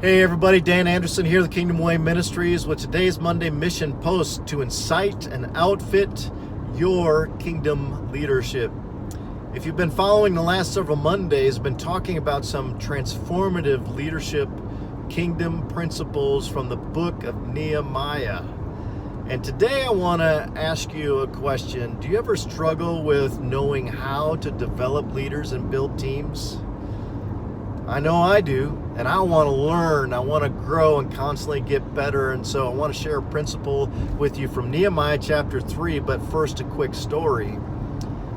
Hey everybody, Dan Anderson here, the Kingdom Way Ministries, with today's Monday Mission Post to incite and outfit your kingdom leadership. If you've been following the last several Mondays, I've been talking about some transformative leadership kingdom principles from the book of Nehemiah. And today I want to ask you a question. Do you ever struggle with knowing how to develop leaders and build teams? I know I do, and I want to learn, I want to grow and constantly get better, and so I want to share a principle with you from Nehemiah chapter 3, but first a quick story.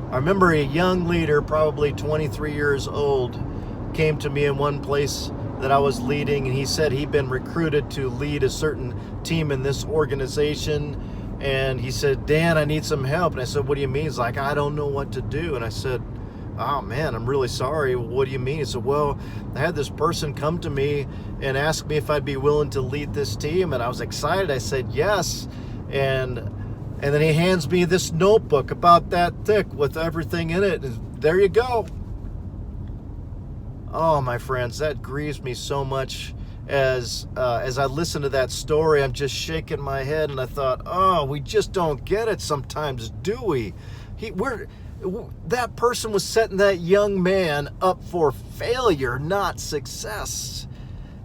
I remember a young leader, probably 23 years old, came to me in one place that I was leading, and he said he'd been recruited to lead a certain team in this organization, and he said, Dan, I need some help. And I said, what do you mean? He's like, I don't know what to do. And I said, oh man, I'm really sorry. What do you mean? He said, well, I had this person come to me and ask me if I'd be willing to lead this team, and I was excited. I said yes, and then he hands me this notebook about that thick with everything in it, and there you go. Oh, my friends, that grieves me so much. As I listen to that story, I'm just shaking my head, and I thought, oh, we just don't get it sometimes, do we? That person was setting that young man up for failure, not success.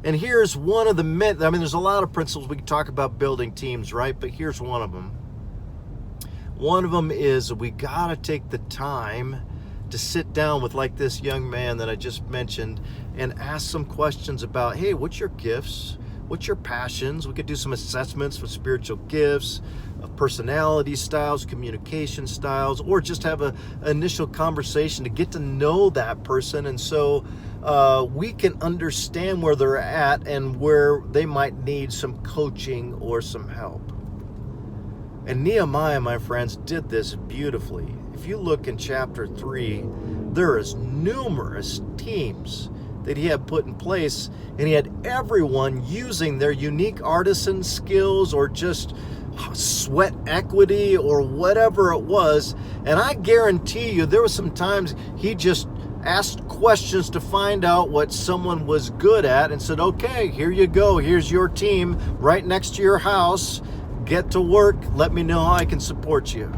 And here's one of the there's a lot of principles we can talk about building teams, right? But here's one of them. One of them is we got to take the time to sit down with, like this young man that I just mentioned, and ask some questions about, hey, what's your gifts? What's your passions? We could do some assessments for spiritual gifts, personality styles, communication styles, or just have an initial conversation to get to know that person. And so we can understand where they're at and where they might need some coaching or some help. And Nehemiah, my friends, did this beautifully. If you look in chapter 3, there is numerous teams that he had put in place, and he had everyone using their unique artisan skills or just sweat equity or whatever it was. And I guarantee you there were some times he just asked questions to find out what someone was good at and said, okay, here you go, here's your team right next to your house, get to work, let me know how I can support you.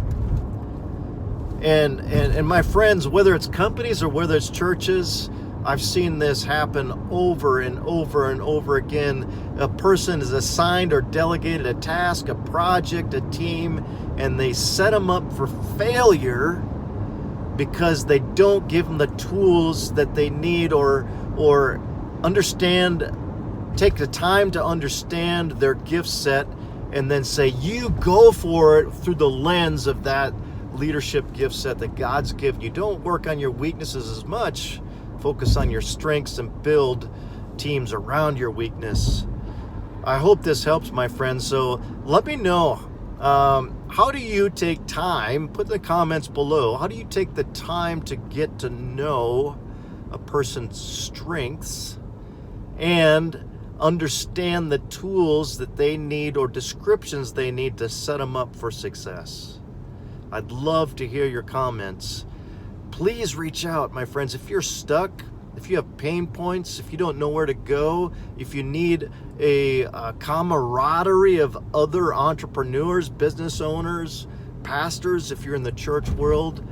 And my friends, whether it's companies or whether it's churches, I've seen this happen over and over and over again. A person is assigned or delegated a task, a project, a team, and they set them up for failure because they don't give them the tools that they need or take the time to understand their gift set, and then say, you go for it through the lens of that leadership gift set that God's given you. Don't work on your weaknesses as much. Focus on your strengths and build teams around your weakness. I hope this helps, my friends. So let me know, how do you take time, put in the comments below, how do you take the time to get to know a person's strengths and understand the tools that they need or descriptions they need to set them up for success? I'd love to hear your comments. Please reach out, my friends. If you're stuck, if you have pain points, if you don't know where to go, if you need a camaraderie of other entrepreneurs, business owners, pastors, if you're in the church world,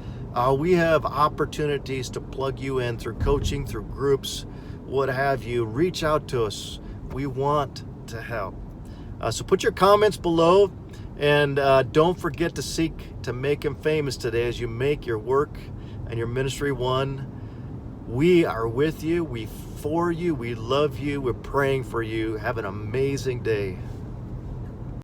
we have opportunities to plug you in through coaching, through groups, what have you. Reach out to us. We want to help. So put your comments below, and don't forget to seek to make him famous today as you make your work and your ministry one. We are with you, we for you, we love you, we're praying for you. Have an amazing day.